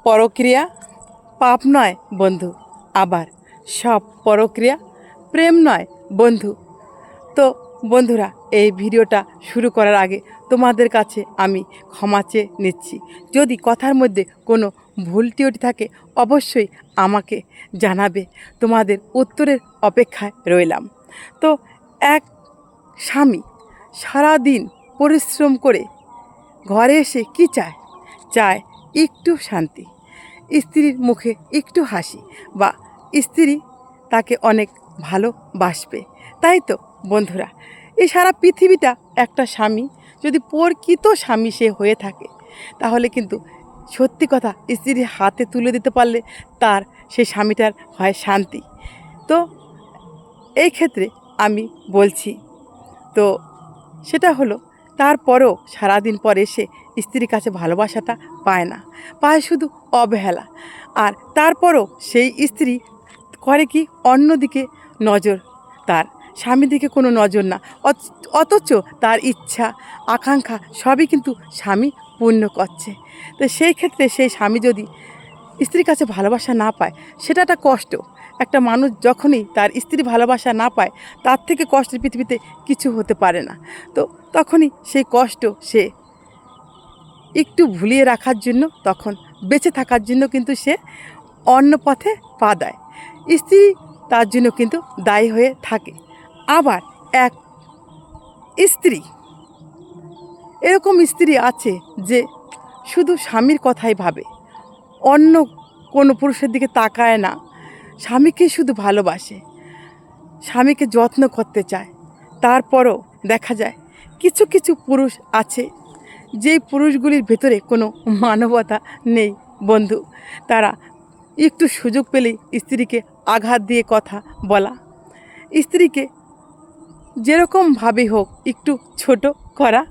পরক্রিয়া পাপ নয় বন্ধু, আবার সব পরক্রিয়া প্রেম নয় বন্ধু। তো বন্ধুরা, এই ভিডিওটা শুরু করার আগে তোমাদের কাছে আমি ক্ষমা চেয়ে নিচ্ছি। যদি কথার মধ্যে কোনো ভুল ত্রুটি থাকে অবশ্যই আমাকে জানাবে, তোমাদের উত্তরের অপেক্ষায় রইলাম। তো এক স্বামী সারাদিন পরিশ্রম করে ঘরে এসে কি চায়? চায় একটু শান্তি, স্ত্রীর মুখে একটু হাসি, বা স্ত্রী তাকে অনেক ভালোবাসবে। তাই তো বন্ধুরা, এই সারা পৃথিবীটা একটা স্বামী যদি প্রকৃত স্বামী সে হয়ে থাকে, তাহলে কিন্তু সত্যি কথা স্ত্রীর হাতে তুলে দিতে পারলে তার সেই স্বামীটার হয় শান্তি। তো এই ক্ষেত্রে আমি বলছি, তো সেটা হলো তারপরেও সারাদিন পর এসে স্ত্রীর কাছে ভালোবাসাটা পায় না, পায় শুধু অবহেলা। আর তারপরও সেই স্ত্রী করে কি, অন্যদিকে নজর, তার স্বামীর দিকে কোনো নজর না, অথচ তার ইচ্ছা আকাঙ্ক্ষা সবই কিন্তু স্বামী পূর্ণ করছে। তো সেই ক্ষেত্রে সেই স্বামী যদি স্ত্রীর কাছে ভালোবাসা না পায়, সেটা একটা কষ্ট। একটা মানুষ যখনই তার স্ত্রী ভালোবাসা না পায়, তার থেকে কষ্টের পৃথিবীতে কিছু হতে পারে না। তো তখনই সেই কষ্ট সে একটু ভুলিয়ে রাখার জন্য, তখন বেঁচে থাকার জন্য কিন্তু সে অন্য পথে পা দেয়। স্ত্রী তার জন্য কিন্তু দায়ী হয়ে থাকে। আবার এক স্ত্রী, এরকম স্ত্রী আছে যে শুধু স্বামীর কথাই ভাবে, অন্য কোনো পুরুষের দিকে তাকায় না, স্বামীকে শুধু ভালোবাসে, স্বামীকে যত্ন করতে চায়। তারপরও দেখা যায় কিছু কিছু পুরুষ আছে, যেই পুরুষগুলির ভেতরে কোনো মানবতা নেই বন্ধু। তারা একটু সুযোগ পেলেই স্ত্রীকে আঘাত দিয়ে কথা বলা, স্ত্রীকে যেরকমভাবেই হোক একটু ছোট করা,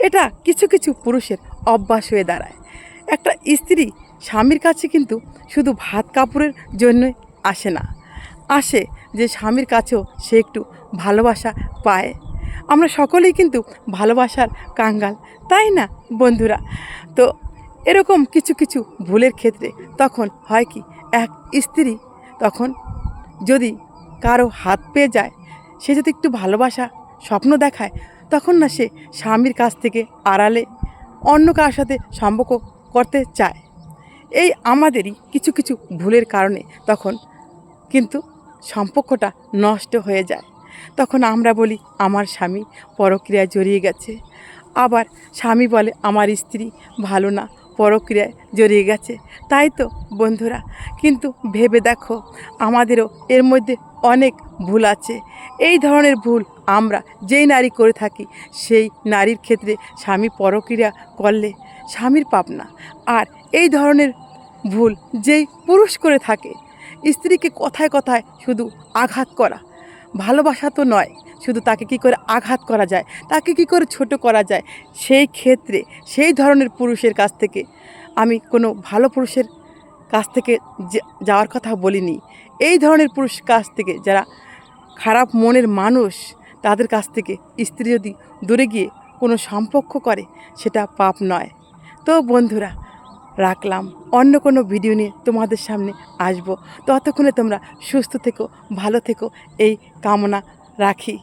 এটা কিছু কিছু পুরুষের অভ্যাস হয়ে দাঁড়ায়। একটা স্ত্রী স্বামীর কাছে কিন্তু শুধু ভাত কাপড়ের জন্যই আসে না, আসে যে স্বামীর কাছেও সে একটু ভালোবাসা পায়। আমরা সকলেই কিন্তু ভালোবাসার কাঙ্গাল, তাই না বন্ধুরা? তো এরকম কিছু কিছু ভুলের ক্ষেত্রে তখন হয় কি, এক স্ত্রী তখন যদি কারো হাত পেয়ে যায়, সে যদি একটু ভালোবাসা স্বপ্ন দেখায়, তখন না সে স্বামীর কাছ থেকে আড়ালে অন্য কারোর সাথে সম্পর্ক করতে চায়। এই আমাদেরই কিছু কিছু ভুলের কারণে তখন কিন্তু সম্পর্কটা নষ্ট হয়ে যায়। তখন আমরা বলি আমার স্বামী পরক্রিয়ায় জড়িয়ে গেছে, আবার স্বামী বলে আমার স্ত্রী ভালো না, পরক্রিয়ায় জড়িয়ে গেছে। তাই তো বন্ধুরা, কিন্তু ভেবে দেখো আমাদেরও এর মধ্যে অনেক ভুল আছে। এই ধরনের ভুল আমরা যেই নারী করে থাকি, সেই নারীর ক্ষেত্রে স্বামী পরক্রিয়া করলে স্বামীর পাপ না। আর এই ধরনের ভুল যেই পুরুষ করে থাকে, স্ত্রীকে কথায় কথায় শুধু আঘাত করা, ভালোবাসা তো নয়, শুধু তাকে কি করে আঘাত করা যায়, তাকে কি করে ছোট করা যায়, সেই ক্ষেত্রে সেই ধরনের পুরুষের কাছ থেকে, আমি কোনো ভালো পুরুষের কাছ থেকে যাওয়ার কথা বলিনি, এই ধরনের পুরুষ কাছ থেকে, যারা খারাপ মনের মানুষ, তাদের কাছ থেকে স্ত্রী যদি দূরে গিয়ে কোনো সম্পর্ক করে, সেটা পাপ নয়। তো বন্ধুরা, রাখলাম, অন্য কোনো ভিডিও নিয়ে তোমাদের সামনে আসবো। ততক্ষণে তোমরা সুস্থ থেকো, ভালো থেকো, এই কামনা রাখি।